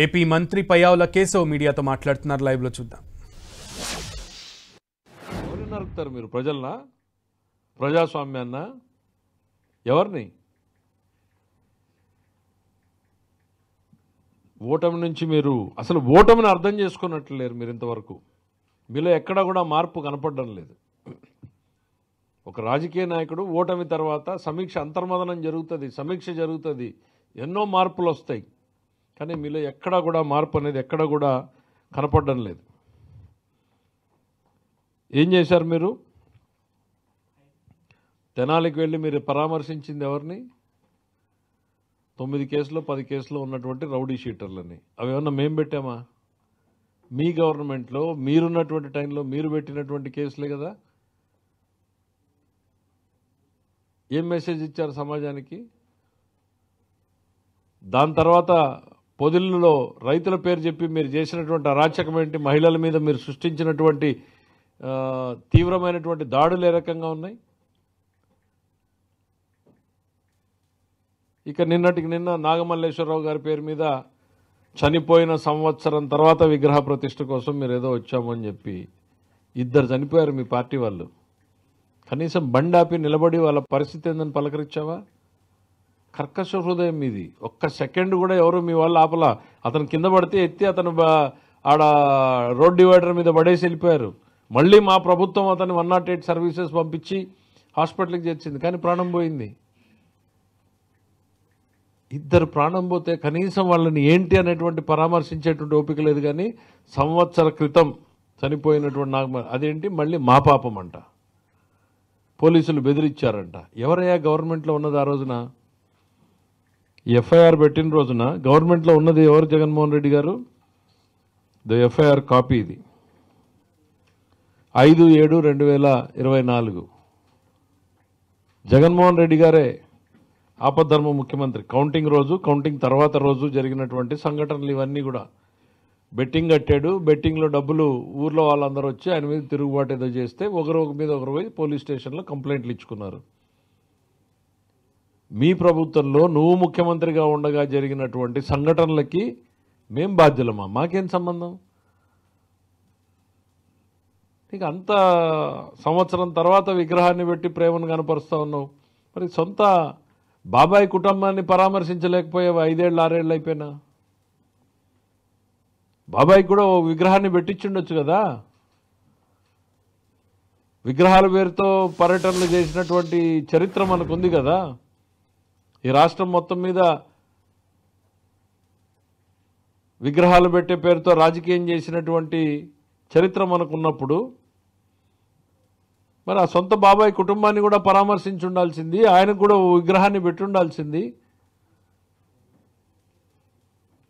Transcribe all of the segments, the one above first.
AP మంత్రి పయ్యావుల కేశవ్ మీడియాతో మాట్లాడుతున్నారు. లైవ్ లో చూద్దాం. ఎవరిని నరుకుతారు మీరు? ప్రజలనా? ప్రజాస్వామ్యాన్నా? ఎవరిని? ఓటమి నుంచి మీరు అసలు ఓటమిని అర్థం చేసుకున్నట్లు లేరు మీరు ఇంతవరకు. మీలో ఎక్కడా కూడా మార్పు కనపడడం లేదు. ఒక రాజకీయ నాయకుడు ఓటమి తర్వాత సమీక్ష అంతర్మదనం జరుగుతుంది, సమీక్ష జరుగుతుంది, ఎన్నో మార్పులు వస్తాయి. కానీ మీలో ఎక్కడా కూడా మార్పు అనేది ఎక్కడా కూడా కనపడడం లేదు. ఏం చేశారు మీరు? తెనాలికి వెళ్ళి మీరు పరామర్శించింది ఎవరిని? 9 కేసులు 10 కేసులు ఉన్నటువంటి రౌడీ షీటర్లని. అవి ఏమన్నా మేము పెట్టామా? మీ గవర్నమెంట్లో మీరున్నటువంటి టైంలో మీరు పెట్టినటువంటి కేసులే కదా. ఏం మెసేజ్ ఇచ్చారు సమాజానికి? దాని తర్వాత పొదిల్లో రైతుల పేరు చెప్పి మీరు చేసినటువంటి అరాచకం ఏంటి? మహిళల మీద మీరు సృష్టించినటువంటి తీవ్రమైనటువంటి దాడులు ఏ రకంగా ఉన్నాయి? ఇక నిన్నటికి నిన్న నాగమల్లేశ్వరరావు గారి పేరు మీద చనిపోయిన సంవత్సరం తర్వాత విగ్రహ ప్రతిష్ఠ కోసం మీరు ఏదో వచ్చామని చెప్పి 2 చనిపోయారు మీ పార్టీ వాళ్ళు. కనీసం బండాపి నిలబడి వాళ్ళ పరిస్థితి ఏందని పలకరించావా? కర్కశ హృదయం మీది. ఒక్క సెకండ్ కూడా ఎవరు మీ వాళ్ళు ఆపలా. అతను కింద పడితే ఎత్తి అతను ఆడ రోడ్ డివైడర్ మీద పడేసి వెళ్ళిపోయారు. మళ్ళీ మా ప్రభుత్వం అతను 108 సర్వీసెస్ పంపించి హాస్పిటల్కి చేర్చింది, కానీ ప్రాణం పోయింది. 2 ప్రాణం పోతే కనీసం వాళ్ళని ఏంటి అనేటువంటి పరామర్శించేటువంటి ఓపిక లేదు. కానీ సంవత్సర క్రితం చనిపోయినటువంటి అదేంటి మళ్ళీ మా పాపం అంట. పోలీసులు బెదిరించారంట. ఎవరయ్యా గవర్నమెంట్లో ఉన్నది ఆ రోజున? ఎఫ్ఐఆర్ పెట్టిన రోజున గవర్నమెంట్లో ఉన్నది ఎవరు? జగన్మోహన్ రెడ్డి గారు. ద ఎఫ్ఐఆర్ కాపీ ఇది. 5/7/2024 జగన్మోహన్ రెడ్డి గారే ఆపద్ధర్మ ముఖ్యమంత్రి. కౌంటింగ్ రోజు, కౌంటింగ్ తర్వాత రోజు జరిగినటువంటి సంఘటనలు ఇవన్నీ కూడా. బెట్టింగ్ కట్టాడు, బెట్టింగ్లో డబ్బులు ఊర్లో వాళ్ళందరూ వచ్చి ఆయన మీద తిరుగుబాటు ఏదో చేస్తే ఒకరు మీద ఒకరు పోయి పోలీస్ స్టేషన్లో కంప్లైంట్లు ఇచ్చుకున్నారు. మీ ప్రభుత్వంలో నువ్వు ముఖ్యమంత్రిగా ఉండగా జరిగినటువంటి సంఘటనలకి మేం బాధ్యులమా? మాకేం సంబంధం? ఇక అంత సంవత్సరం తర్వాత విగ్రహాన్ని పెట్టి ప్రేమను కనపరుస్తూ ఉన్నావు. మరి సొంత బాబాయ్ కుటుంబాన్ని పరామర్శించలేకపోయావు. 5 ఏళ్ళు 6 ఏళ్ళు అయిపోయినా. బాబాయ్కి కూడా ఓ విగ్రహాన్ని పెట్టించుండొచ్చు కదా. విగ్రహాల పేరుతో పర్యటనలు చేసినటువంటి చరిత్ర మనకుంది కదా. ఈ రాష్ట్రం మొత్తం మీద విగ్రహాలు పెట్టే పేరుతో రాజకీయం చేసినటువంటి చరిత్ర మనకున్నప్పుడు మరి ఆ సొంత బాబాయ్ కుటుంబాన్ని కూడా పరామర్శించి ఉండాల్సింది, ఆయనకు కూడా విగ్రహాన్ని పెట్టి ఉండాల్సింది.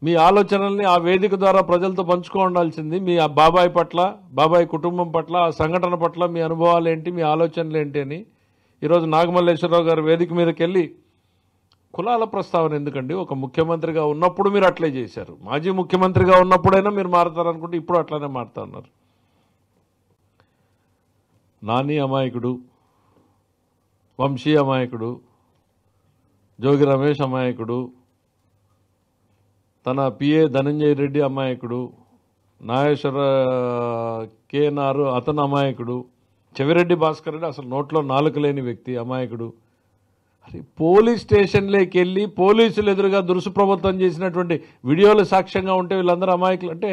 మీ ఆలోచనల్ని ఆ వేదిక ద్వారా ప్రజలతో పంచుకో ఉండాల్సింది. మీ ఆ బాబాయ్ పట్ల, బాబాయ్ కుటుంబం పట్ల, ఆ సంఘటన పట్ల మీ అనుభవాలు ఏంటి, మీ ఆలోచనలు ఏంటి అని. ఈరోజు నాగమల్లేశ్వరరావు గారు వేదిక మీదకి వెళ్ళి కులాల ప్రస్తావన ఎందుకండి? ఒక ముఖ్యమంత్రిగా ఉన్నప్పుడు మీరు అట్లే చేశారు. మాజీ ముఖ్యమంత్రిగా ఉన్నప్పుడైనా మీరు మారుతారనుకుంటే ఇప్పుడు అట్లానే మారుతా ఉన్నారు. నాని అమాయకుడు, వంశీ అమాయకుడు, జోగి రమేష్ అమాయకుడు, తన పిఏ ధనంజయ రెడ్డి అమాయకుడు, నాగేశ్వర కేఎన్ఆర్ అతను అమాయకుడు, చెవిరెడ్డి భాస్కర్ రెడ్డి అసలు నోట్లో నాలుక లేని వ్యక్తి అమాయకుడు. అరే పోలీస్ స్టేషన్లోకి వెళ్ళి పోలీసులు ఎదురుగా దురుసు ప్రభుత్వం చేసినటువంటి వీడియోలు సాక్ష్యంగా ఉంటే వీళ్ళందరూ అమాయకులు అంటే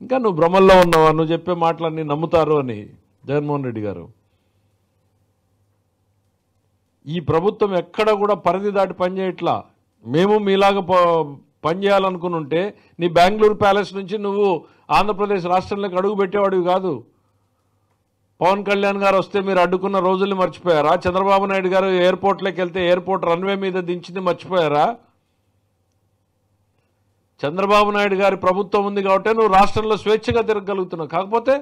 ఇంకా నువ్వు భ్రమల్లో ఉన్నావా? నువ్వు చెప్పే మాటలన్నీ నమ్ముతారు అని జగన్మోహన్ రెడ్డి గారు. ఈ ప్రభుత్వం ఎక్కడ కూడా పరిధి దాటి పనిచేయట్లా. మేము మీలాగా పనిచేయాలనుకుని ఉంటే నీ బెంగళూరు ప్యాలెస్ నుంచి నువ్వు ఆంధ్రప్రదేశ్ రాష్ట్రంలోకి అడుగు పెట్టేవాడివి కాదు. పవన్ కళ్యాణ్ గారు వస్తే మీరు అడ్డుకున్న రోజుల్ని మర్చిపోయారా? చంద్రబాబు నాయుడు గారు ఎయిర్పోర్ట్లోకి వెళ్తే ఎయిర్పోర్ట్ రన్వే మీద దించింది మర్చిపోయారా? చంద్రబాబు నాయుడు గారి ప్రభుత్వం ఉంది కాబట్టి నువ్వు రాష్ట్రంలో స్వేచ్ఛగా తిరగలుగుతున్నావు. కాకపోతే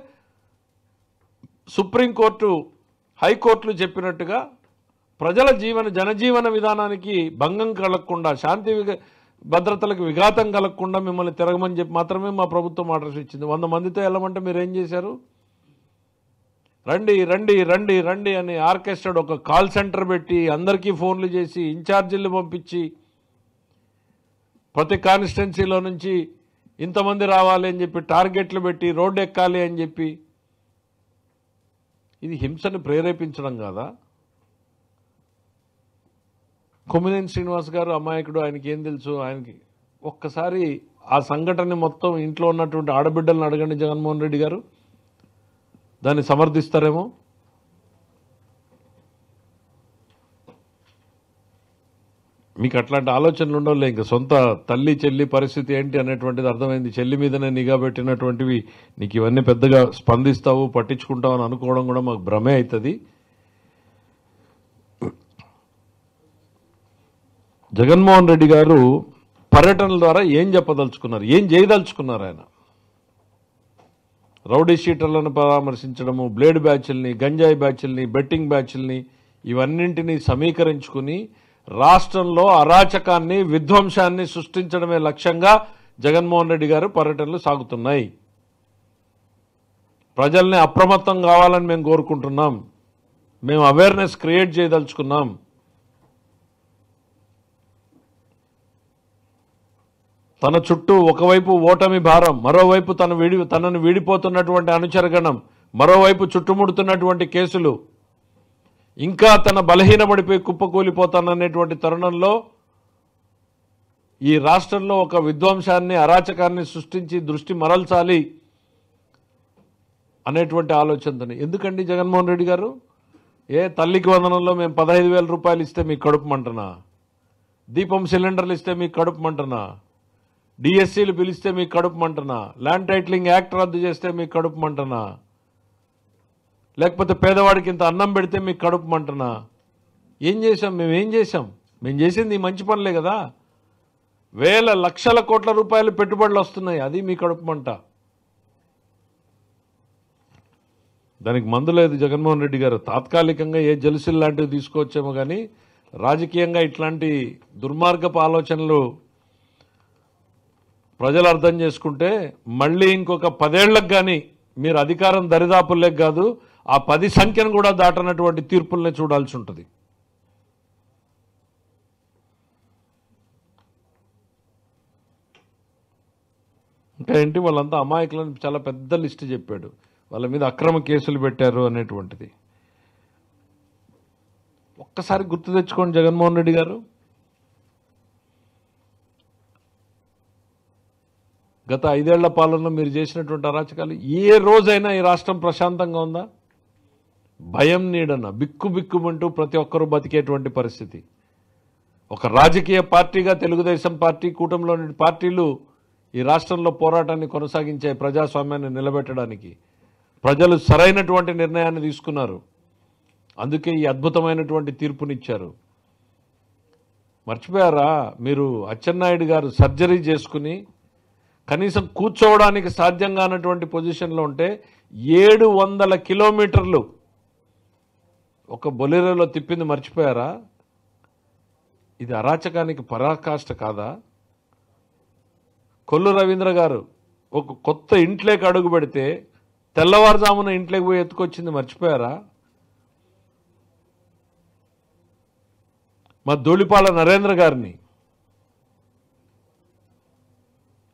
సుప్రీంకోర్టు, హైకోర్టులు చెప్పినట్టుగా ప్రజల జనజీవన విధానానికి భంగం కలగకుండా, శాంతి భద్రతలకు విఘాతం కలగకుండా మిమ్మల్ని తిరగమని చెప్పి మాత్రమే మా ప్రభుత్వం ఆర్డర్స్ ఇచ్చింది. 100 మందితో వెళ్ళమంటే మీరు ఏం చేశారు? రండి రండి రండి రండి అని ఆర్కెస్ట్రా ఒక కాల్ సెంటర్ పెట్టి అందరికీ ఫోన్లు చేసి ఇన్ఛార్జీలు పంపించి ప్రతి కాన్స్టిట్యున్సీలో నుంచి ఇంతమంది రావాలి అని చెప్పి టార్గెట్లు పెట్టి రోడ్డు ఎక్కాలి అని చెప్పి ఇది హింసని ప్రేరేపించడం కాదా? కొమ్మినేని శ్రీనివాస్ గారు అమాయకుడు, ఆయనకి ఏం తెలుసు? ఆయనకి ఒక్కసారి ఆ సంఘటన మొత్తం ఇంట్లో ఉన్నటువంటి ఆడబిడ్డలను అడగండి జగన్మోహన్ రెడ్డి గారు, దాన్ని సమర్థిస్తారేమో. మీకు అట్లాంటి ఆలోచనలు ఉండవులే. ఇంకా సొంత తల్లి చెల్లి పరిస్థితి ఏంటి అనేటువంటిది అర్థమైంది. చెల్లి మీదనే నిఘా పెట్టినటువంటివి నీకు ఇవన్నీ పెద్దగా స్పందిస్తావు పట్టించుకుంటావు అని అనుకోవడం కూడా మాకు భ్రమే అవుతుంది. జగన్మోహన్ రెడ్డి గారు పర్యటనల ద్వారా ఏం చెప్పదలుచుకున్నారు, ఏం చేయదలుచుకున్నారు? ఆయన రౌడీ షీటర్లను పరామర్శించడము, బ్లేడ్ బ్యాచ్ల్ని, గంజాయి బ్యాచ్ల్ని, బెట్టింగ్ బ్యాచ్ల్ని ఇవన్నింటినీ సమీకరించుకుని రాష్ట్రంలో అరాచకాన్ని విధ్వంసాన్ని సృష్టించడమే లక్ష్యంగా జగన్మోహన్ రెడ్డి గారు పర్యటనలు సాగుతున్నాయి. ప్రజల్ని అప్రమత్తం కావాలని మేము కోరుకుంటున్నాం. మేము అవేర్నెస్ క్రియేట్ చేయదలుచుకున్నాం. తన చుట్టూ ఒకవైపు ఓటమి భారం, మరోవైపు తనను వీడిపోతున్నటువంటి అనుచరగణం, మరోవైపు చుట్టుముడుతున్నటువంటి కేసులు, ఇంకా తన బలహీనపడిపోయి కుప్పకూలిపోతాననేటువంటి తరుణంలో ఈ రాష్ట్రంలో ఒక విధ్వంసాన్ని అరాచకాన్ని సృష్టించి దృష్టి మరల్చాలి అనేటువంటి ఆలోచనతోని. ఎందుకండి జగన్మోహన్ రెడ్డి గారు? తల్లికి వందనంలో మేము 15,000 రూపాయలు ఇస్తే మీకు కడుపు మంటనా? దీపం సిలిండర్లు ఇస్తే మీకు కడుపు మంటనా? డిఎస్సీలు పిలిస్తే మీకు కడుపు మంటనా? ల్యాండ్ టైటిలింగ్ యాక్ట్ రద్దు చేస్తే మీకు కడుపు మంటనా? లేకపోతే పేదవాడికి ఇంత అన్నం పెడితే మీకు కడుపు మంటనా? ఏం చేశాం? మేమేం చేశాం? మేము చేసింది మంచి పనులే కదా. వేల లక్షల కోట్ల రూపాయలు పెట్టుబడులు వస్తున్నాయి, అది మీ కడుపు మంట. దానికి మందు లేదు జగన్మోహన్ రెడ్డి గారు. తాత్కాలికంగా ఏ జలుసులు లాంటివి తీసుకోవచ్చేమో కానీ రాజకీయంగా ఇట్లాంటి దుర్మార్గపు ఆలోచనలు ప్రజలు అర్థం చేసుకుంటే మళ్ళీ ఇంకొక 10 ఏళ్లకు కానీ మీరు అధికారం దరిదాపుల్లేక కాదు, ఆ 10 సంఖ్యను కూడా దాటనటువంటి తీర్పుల్ని చూడాల్సి ఉంటుంది. ఇంకా ఏంటి, వాళ్ళంతా అమాయకులను చాలా పెద్ద లిస్టు చెప్పాడు. వాళ్ళ మీద అక్రమ కేసులు పెట్టారు అనేటువంటిది. ఒక్కసారి గుర్తు తెచ్చుకోండి జగన్మోహన్ రెడ్డి గారు. గత 5 ఏళ్ల పాలనలో మీరు చేసినటువంటి అరాచకాలు ఏ రోజైనా ఈ రాష్ట్రం ప్రశాంతంగా ఉందా? భయం నీడన బిక్కుబిక్కుమంటూ ప్రతి ఒక్కరూ బతికేటువంటి పరిస్థితి. ఒక రాజకీయ పార్టీగా తెలుగుదేశం పార్టీ, కూటమిలోని పార్టీలు ఈ రాష్ట్రంలో పోరాటాన్ని కొనసాగించే ప్రజాస్వామ్యాన్ని నిలబెట్టడానికి ప్రజలు సరైనటువంటి నిర్ణయాన్ని తీసుకున్నారు. అందుకే ఈ అద్భుతమైనటువంటి తీర్పునిచ్చారు. మర్చిపోయారా? మీరు అచ్చెన్నాయుడు గారు సర్జరీ చేసుకుని కనీసం కూర్చోవడానికి సాధ్యం కానటువంటి పొజిషన్లో ఉంటే 700 కిలోమీటర్లు ఒక బొలెరోలో తిప్పింది మర్చిపోయారా? ఇది అరాచకానికి పరాకాష్ట కాదా? కొల్లు రవీంద్ర గారు ఒక కొత్త ఇంట్లోకి అడుగు పెడితే తెల్లవారుజామున ఇంట్లోకి పోయి ఎత్తుకొచ్చింది మర్చిపోయారా? మా ధూళిపాల నరేంద్ర గారిని,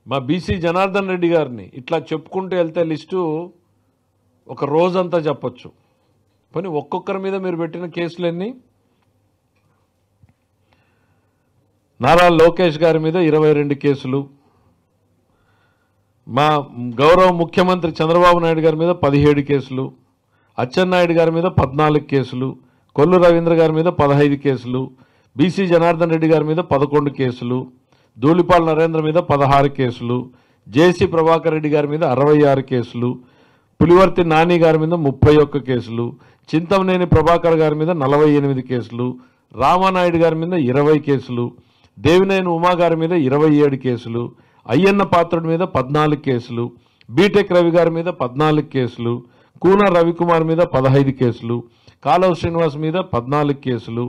మా బీసీ జనార్దన్ రెడ్డి గారిని, ఇట్లా చెప్పుకుంటూ వెళ్తే లిస్టు ఒక రోజంతా చెప్పొచ్చు. కానీ ఒక్కొక్కరి మీద మీరు పెట్టిన కేసులు ఎన్ని? నారా లోకేష్ గారి మీద 22 కేసులు, మా గౌరవ ముఖ్యమంత్రి చంద్రబాబు నాయుడు గారి మీద 17 కేసులు, అచ్చెన్నాయుడు గారి మీద 14 కేసులు, కొల్లు రవీంద్ర గారి మీద 15 కేసులు, బీసీ జనార్దన్ రెడ్డి గారి మీద 11 కేసులు, ధూళిపాల నరేంద్ర మీద 16 కేసులు, జేసీ ప్రభాకర్ రెడ్డి గారి మీద 66 కేసులు, పులివర్తి నాని గారి మీద 31 కేసులు, చింతమనేని ప్రభాకర్ గారి మీద 48 కేసులు, రామానాయుడు గారి మీద 20 కేసులు, దేవినేని ఉమా గారి మీద 27 కేసులు, అయ్యన్న పాత్రుడి మీద 14 కేసులు, బీటెక్ రవి గారి మీద 14 కేసులు, కూన రవికుమార్ మీద 15 కేసులు, కాలవ శ్రీనివాస్ మీద 14 కేసులు,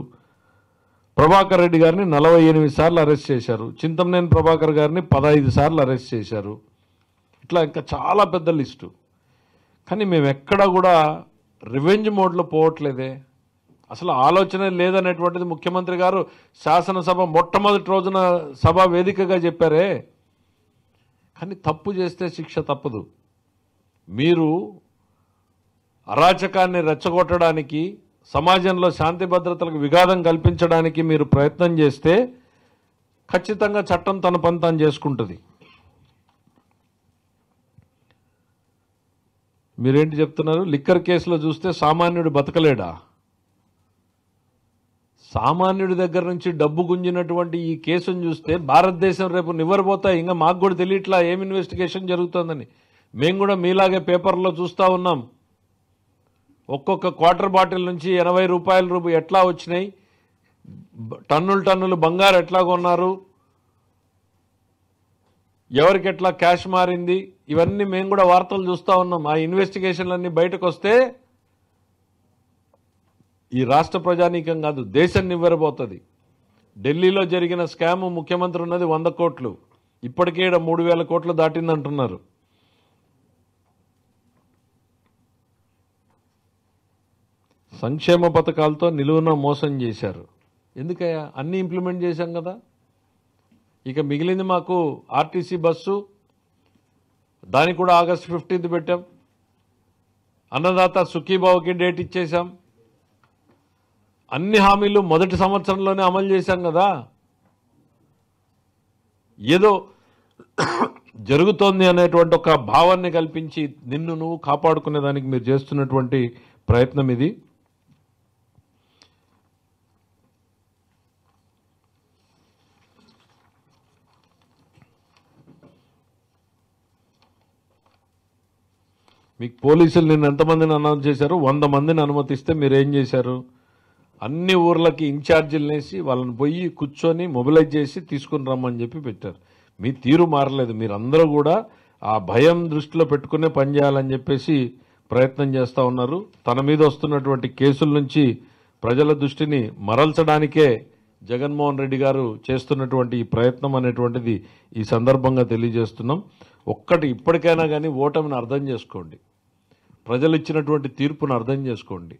ప్రభాకర్ రెడ్డి గారిని 48 సార్లు అరెస్ట్ చేశారు, చింతమనేని ప్రభాకర్ గారిని 15 సార్లు అరెస్ట్ చేశారు. ఇట్లా ఇంకా చాలా పెద్ద లిస్టు. కానీ మేము ఎక్కడా కూడా రివెంజ్ మోడ్లో పోవట్లేదే, అసలు ఆలోచన లేదనేటువంటిది ముఖ్యమంత్రి గారు శాసనసభ మొట్టమొదటి రోజున సభ వేదికగా చెప్పారే. కానీ తప్పు చేస్తే శిక్ష తప్పదు. మీరు అరాచకాన్ని రెచ్చగొట్టడానికి, సమాజంలో శాంతి భద్రతలకు విఘాతం కల్పించడానికి మీరు ప్రయత్నం చేస్తే ఖచ్చితంగా చట్టం తన పని తాను చేసుకుంటుంది. మీరేంటి చెప్తున్నారు? లిక్కర్ కేసులో చూస్తే సామాన్యుడు బతకలేడా? సామాన్యుడి దగ్గర నుంచి డబ్బు గుంజినటువంటి ఈ కేసును చూస్తే భారతదేశం రేపు నివ్వరపోతాయి. ఇంకా మాకు కూడా తెలియట్లా ఏం ఇన్వెస్టిగేషన్ జరుగుతుందని. మేము కూడా మీలాగే పేపర్లో చూస్తూ ఉన్నాం. ఒక్కొక్క క్వార్టర్ బాటిల్ నుంచి 80 రూపాయల ఎట్లా వచ్చినాయి, టన్నులు బంగారు ఎట్లా కొన్నారు, ఎవరికి ఎట్లా క్యాష్ మారింది, ఇవన్నీ మేము కూడా వార్తలు చూస్తూ ఉన్నాం. ఆ ఇన్వెస్టిగేషన్లన్నీ బయటకు వస్తే ఈ రాష్ట్ర ప్రజానీకం కాదు, దేశం నివ్వెరబోతుంది. ఢిల్లీలో జరిగిన స్కామ్ ముఖ్యమంత్రి ఉన్నది 100 కోట్లు, ఇప్పటికే 3,000 కోట్లు దాటిందంటున్నారు. సంక్షేమ పథకాలతో నిలువున మోసం చేశారు. ఎందుకయ్యా? అన్నీ ఇంప్లిమెంట్ చేశాం కదా. ఇక మిగిలింది మాకు ఆర్టీసీ బస్సు, దానికి కూడా ఆగస్టు 15 పెట్టాం. అన్నదాత సుఖీభావకి డేట్ ఇచ్చేశాం. అన్ని హామీలు మొదటి సంవత్సరంలోనే అమలు చేశాం కదా. ఏదో జరుగుతోంది అనేటువంటి ఒక భావాన్ని కల్పించి నిన్ను నువ్వు కాపాడుకునేదానికి మీరు చేస్తున్నటువంటి ప్రయత్నం ఇది. మీకు పోలీసులు నిన్న ఎంతమందిని అనౌన్స్ చేశారు? 100 మందిని అనుమతిస్తే మీరేం చేశారు? అన్ని ఊర్లకి ఇన్ఛార్జీలు వేసి వాళ్ళని పోయి కూర్చొని మొబిలైజ్ చేసి తీసుకుని రమ్మని చెప్పి పెట్టారు. మీ తీరు మారలేదు. మీరందరూ కూడా ఆ భయం దృష్టిలో పెట్టుకునే పని చేయాలని చెప్పేసి ప్రయత్నం చేస్తూ ఉన్నారు. తన మీద వస్తున్నటువంటి కేసుల నుంచి ప్రజల దృష్టిని మరల్చడానికే జగన్మోహన్ రెడ్డి గారు చేస్తున్నటువంటి ఈ ప్రయత్నం అనేటువంటిది ఈ సందర్భంగా తెలియజేస్తున్నాం. ఒక్కటి ఇప్పటికైనా కానీ ఓటమిని అర్థం చేసుకోండి. ప్రజలు ఇచ్చినటువంటి తీర్పును అర్థం చేసుకోండి.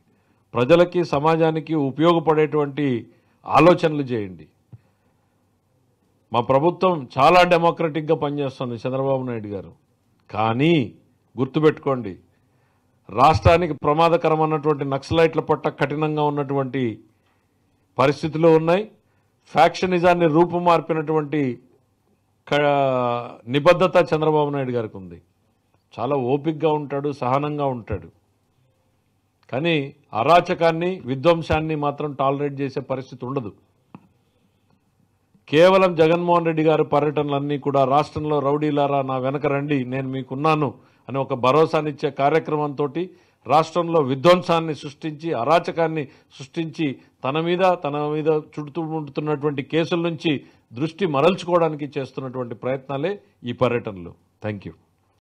ప్రజలకి సమాజానికి ఉపయోగపడేటువంటి ఆలోచనలు చేయండి. మా ప్రభుత్వం చాలా డెమోక్రటిక్గా పనిచేస్తుంది చంద్రబాబు నాయుడు గారు. కానీ గుర్తుపెట్టుకోండి, రాష్ట్రానికి ప్రమాదకరం అన్నటువంటి నక్సలైట్ల పట్ల కఠినంగా ఉన్నటువంటి పరిస్థితులు ఉన్నాయి. ఫ్యాక్షనిజాన్ని రూపుమార్పినటువంటి నిబద్ధత చంద్రబాబు నాయుడు గారికి ఉంది. చాలా ఓపికగా ఉంటాడు, సహనంగా ఉంటాడు. కానీ అరాచకాన్ని, విధ్వంసాన్ని మాత్రం టాలరేట్ చేసే పరిస్థితి ఉండదు. కేవలం జగన్మోహన్ రెడ్డి గారి పర్యటనలన్నీ కూడా రాష్ట్రంలో రౌడీలారా నా వెనక రండి, నేను మీకున్నాను అని ఒక భరోసానిచ్చే కార్యక్రమంతో రాష్ట్రంలో విధ్వంసాన్ని సృష్టించి, అరాచకాన్ని సృష్టించి తన మీద చుట్టుముడుతున్నటువంటి కేసుల నుంచి దృష్టి మరల్చుకోవడానికి చేస్తున్నటువంటి ప్రయత్నాలే ఈ పర్యటనలు. Thank you.